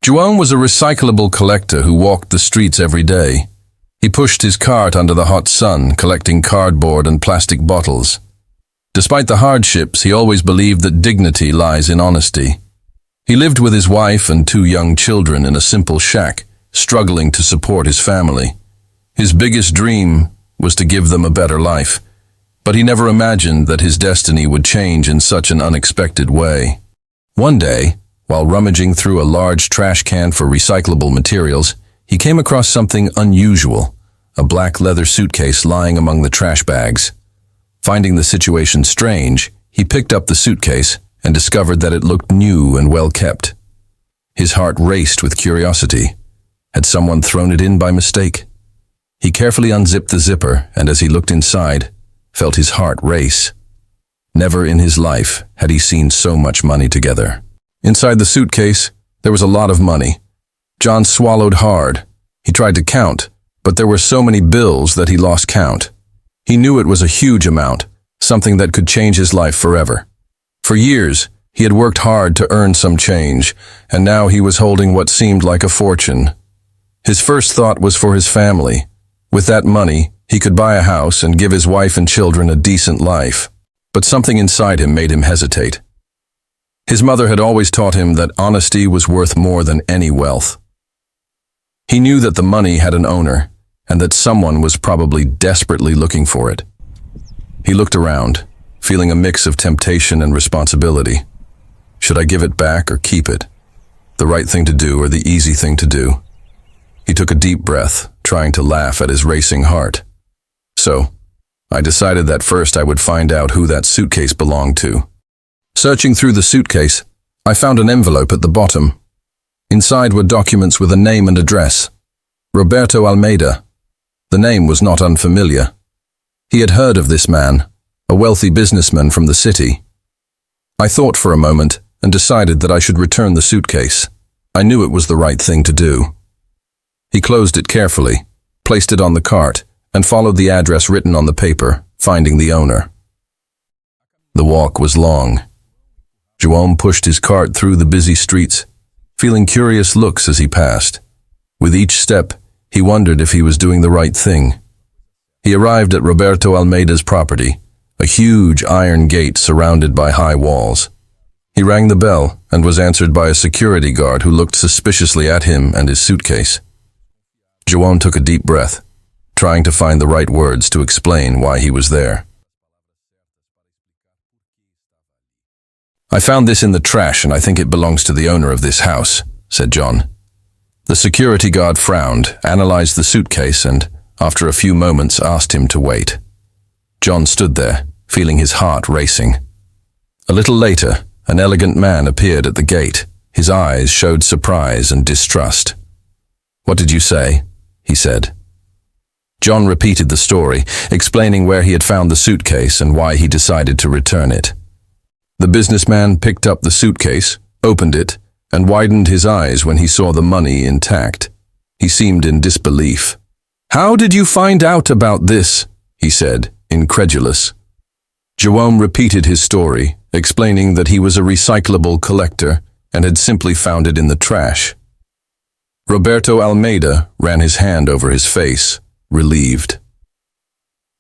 João was a recyclable collector who walked the streets every day. He pushed his cart under the hot sun, collecting cardboard and plastic bottles. Despite the hardships, he always believed that dignity lies in honesty. He lived with his wife and 2 young children in a simple shack, struggling to support his family. His biggest dream was to give them a better life, but he never imagined that his destiny would change in such an unexpected way. One day, while rummaging through a large trash can for recyclable materials, he came across something unusual, a black leather suitcase lying among the trash bags. Finding the situation strange, he picked up the suitcase and discovered that it looked new and well kept. His heart raced with curiosity. Had someone thrown it in by mistake? He carefully unzipped the zipper, and as he looked inside, felt his heart race. Never in his life had he seen so much money together. Inside the suitcase, there was a lot of money. John swallowed hard. He tried to count, but there were so many bills that he lost count. He knew it was a huge amount, something that could change his life forever. For years, he had worked hard to earn some change, and now he was holding what seemed like a fortune. His first thought was for his family. With that money, he could buy a house and give his wife and children a decent life. But something inside him made him hesitate. His mother had always taught him that honesty was worth more than any wealth. He knew that the money had an owner, and that someone was probably desperately looking for it. He looked around, feeling a mix of temptation and responsibility. Should I give it back or keep it? The right thing to do or the easy thing to do? He took a deep breath, trying to laugh at his racing heart. So, I decided that first I would find out who that suitcase belonged to. Searching through the suitcase, I found an envelope at the bottom. Inside were documents with a name and address. Roberto Almeida. The name was not unfamiliar. He had heard of this man, a wealthy businessman from the city. I thought for a moment and decided that I should return the suitcase. I knew it was the right thing to do. He closed it carefully, placed it on the cart, and followed the address written on the paper, finding the owner. The walk was long. João pushed his cart through the busy streets, feeling curious looks as he passed. With each step, he wondered if he was doing the right thing. He arrived at Roberto Almeida's property, a huge iron gate surrounded by high walls. He rang the bell and was answered by a security guard who looked suspiciously at him and his suitcase. João took a deep breath, trying to find the right words to explain why he was there. "I found this in the trash and I think it belongs to the owner of this house," said John. The security guard frowned, analyzed the suitcase, and, after a few moments, asked him to wait. John stood there, feeling his heart racing. A little later, an elegant man appeared at the gate. His eyes showed surprise and distrust. "What did you say?" he said. John repeated the story, explaining where he had found the suitcase and why he decided to return it. The businessman picked up the suitcase, opened it, and widened his eyes when he saw the money intact. He seemed in disbelief. "How did you find out about this?" he said, incredulous. João repeated his story, explaining that he was a recyclable collector and had simply found it in the trash. Roberto Almeida ran his hand over his face, relieved.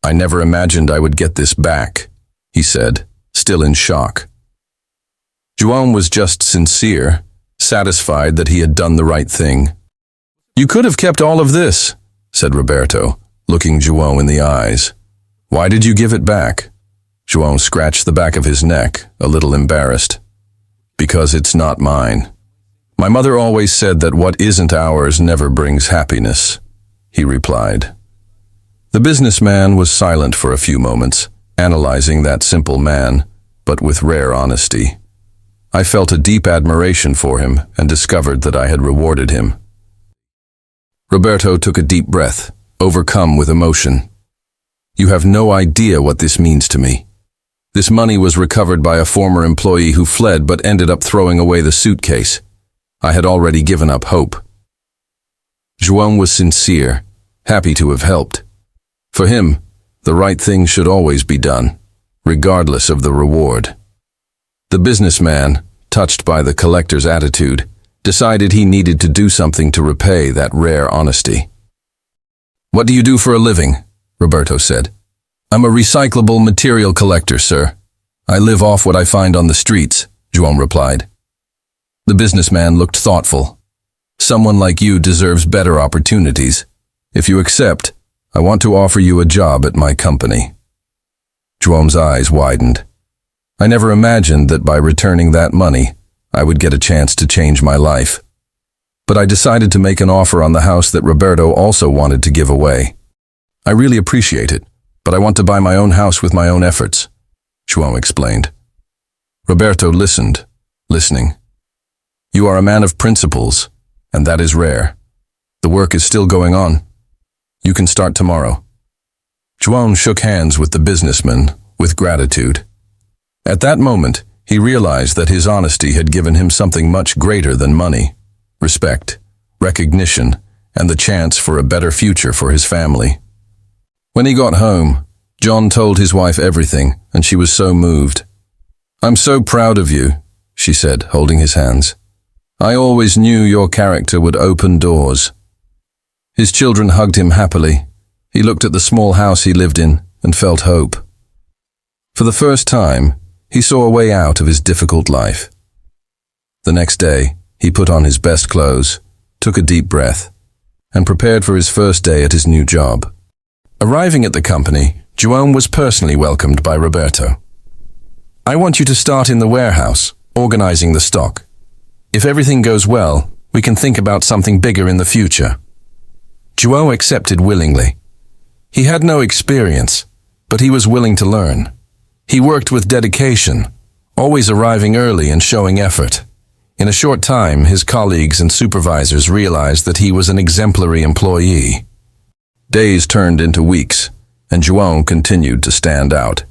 "I never imagined I would get this back," he said, still in shock. João was just sincere, satisfied that he had done the right thing. "You could have kept all of this," said Roberto, looking João in the eyes. "Why did you give it back?" João scratched the back of his neck, a little embarrassed. "Because it's not mine. My mother always said that what isn't ours never brings happiness," he replied. The businessman was silent for a few moments, analyzing that simple man, but with rare honesty. I felt a deep admiration for him and discovered that I had rewarded him. Roberto took a deep breath, overcome with emotion. "You have no idea what this means to me. This money was recovered by a former employee who fled but ended up throwing away the suitcase. I had already given up hope." João was sincere, happy to have helped. For him, the right thing should always be done, regardless of the reward. The businessman, touched by the collector's attitude, decided he needed to do something to repay that rare honesty. "What do you do for a living?" Roberto said. "I'm a recyclable material collector, sir. I live off what I find on the streets," João replied. The businessman looked thoughtful. "Someone like you deserves better opportunities. If you accept, I want to offer you a job at my company." João's eyes widened. "I never imagined that by returning that money, I would get a chance to change my life. But I decided to make an offer on the house that Roberto also wanted to give away. I really appreciate it, but I want to buy my own house with my own efforts," João explained. Roberto listened, listening. "You are a man of principles, and that is rare. The work is still going on. You can start tomorrow." João shook hands with the businessman with gratitude. At that moment, he realized that his honesty had given him something much greater than money: respect, recognition, and the chance for a better future for his family. When he got home, John told his wife everything, and she was so moved. "I'm so proud of you," she said, holding his hands. "I always knew your character would open doors." His children hugged him happily. He looked at the small house he lived in and felt hope. For the first time, he saw a way out of his difficult life. The next day, he put on his best clothes, took a deep breath, and prepared for his first day at his new job. Arriving at the company, João was personally welcomed by Roberto. "I want you to start in the warehouse, organizing the stock. If everything goes well, we can think about something bigger in the future." João accepted willingly. He had no experience, but he was willing to learn. He worked with dedication, always arriving early and showing effort. In a short time, his colleagues and supervisors realized that he was an exemplary employee. Days turned into weeks, and João continued to stand out.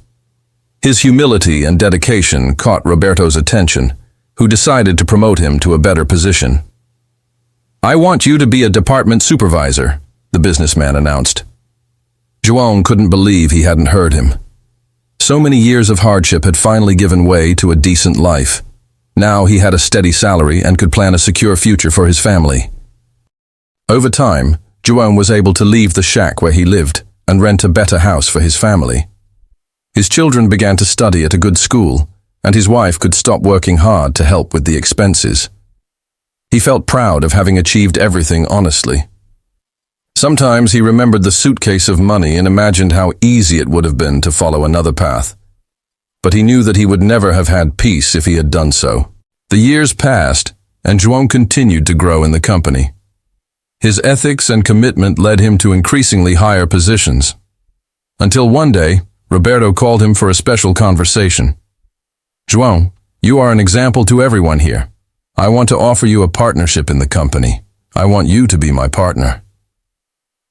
His humility and dedication caught Roberto's attention, who decided to promote him to a better position. "I want you to be a department supervisor," the businessman announced. João couldn't believe he hadn't heard him. So many years of hardship had finally given way to a decent life. Now he had a steady salary and could plan a secure future for his family. Over time, João was able to leave the shack where he lived and rent a better house for his family. His children began to study at a good school, and his wife could stop working hard to help with the expenses. He felt proud of having achieved everything honestly. Sometimes he remembered the suitcase of money and imagined how easy it would have been to follow another path. But he knew that he would never have had peace if he had done so. The years passed, and João continued to grow in the company. His ethics and commitment led him to increasingly higher positions. Until one day, Roberto called him for a special conversation. "João, you are an example to everyone here. I want to offer you a partnership in the company. I want you to be my partner."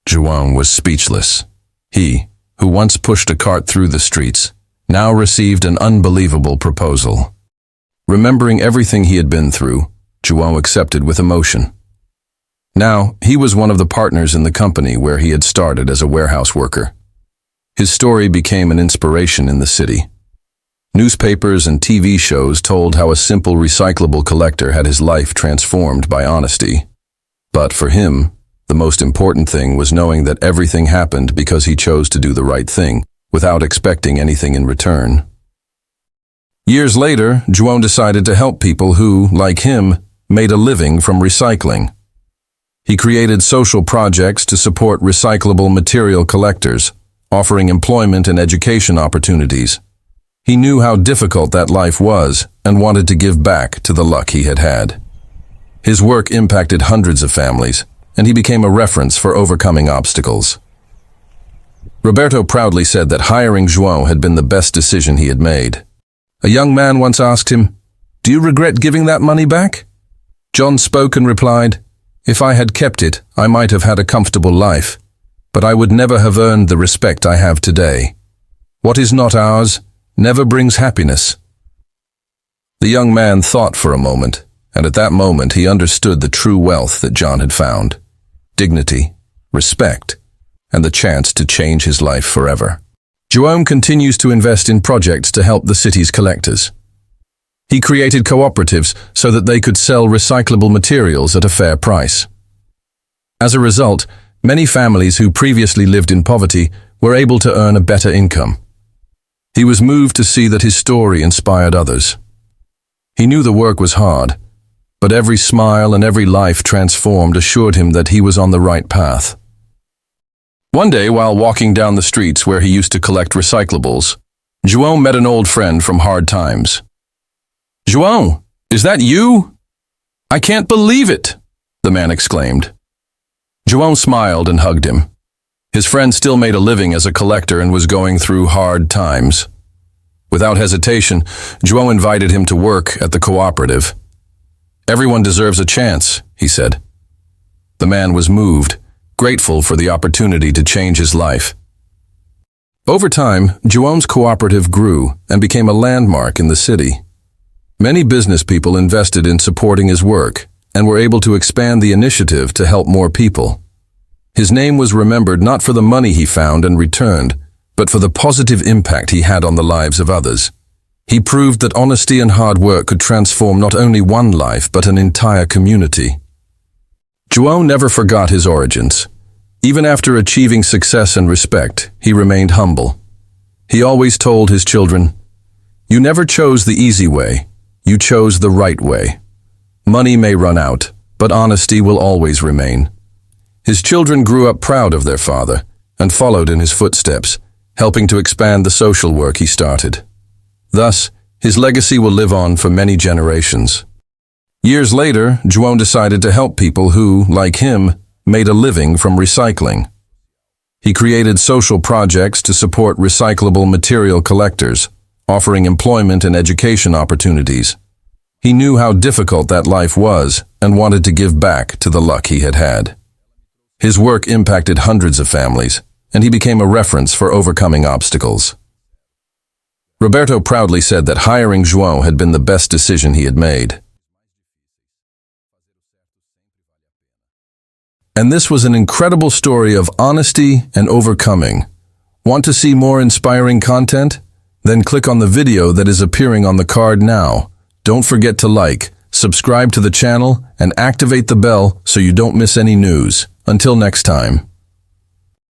João was speechless. He, who once pushed a cart through the streets, now received an unbelievable proposal. Remembering everything he had been through, João accepted with emotion. Now, he was one of the partners in the company where he had started as a warehouse worker. His story became an inspiration in the city. Newspapers and TV shows told how a simple recyclable collector had his life transformed by honesty. But for him, the most important thing was knowing that everything happened because he chose to do the right thing, without expecting anything in return. Years later, João decided to help people who, like him, made a living from recycling. He created social projects to support recyclable material collectors, offering employment and education opportunities. He knew how difficult that life was and wanted to give back to the luck he had had. His work impacted hundreds of families, and he became a reference for overcoming obstacles. Roberto proudly said that hiring João had been the best decision he had made. A young man once asked him, "Do you regret giving that money back?" John spoke and replied, "If I had kept it, I might have had a comfortable life, but I would never have earned the respect I have today. What is not ours never brings happiness." The young man thought for a moment, and at that moment he understood the true wealth that John had found: dignity, respect, and the chance to change his life forever. João continues to invest in projects to help the city's collectors. He created cooperatives so that they could sell recyclable materials at a fair price. As a result, many families who previously lived in poverty were able to earn a better income. He was moved to see that his story inspired others. He knew the work was hard, but every smile and every life transformed assured him that he was on the right path. One day, while walking down the streets where he used to collect recyclables, João met an old friend from hard times. "João, is that you? I can't believe it," the man exclaimed. João smiled and hugged him. His friend still made a living as a collector and was going through hard times. Without hesitation, João invited him to work at the cooperative. "Everyone deserves a chance," he said. The man was moved, grateful for the opportunity to change his life. Over time, João's cooperative grew and became a landmark in the city. Many business people invested in supporting his work and were able to expand the initiative to help more people. His name was remembered not for the money he found and returned, but for the positive impact he had on the lives of others. He proved that honesty and hard work could transform not only one life but an entire community. João never forgot his origins. Even after achieving success and respect, he remained humble. He always told his children, "You never chose the easy way, you chose the right way. Money may run out, but honesty will always remain." His children grew up proud of their father and followed in his footsteps, helping to expand the social work he started. Thus, his legacy will live on for many generations. Years later, João decided to help people who, like him, made a living from recycling. He created social projects to support recyclable material collectors, offering employment and education opportunities. He knew how difficult that life was and wanted to give back to the luck he had had. His work impacted hundreds of families, and he became a reference for overcoming obstacles. Roberto proudly said that hiring João had been the best decision he had made. And this was an incredible story of honesty and overcoming. Want to see more inspiring content? Then click on the video that is appearing on the card now. Don't forget to like, subscribe to the channel, and activate the bell so you don't miss any news. Until next time.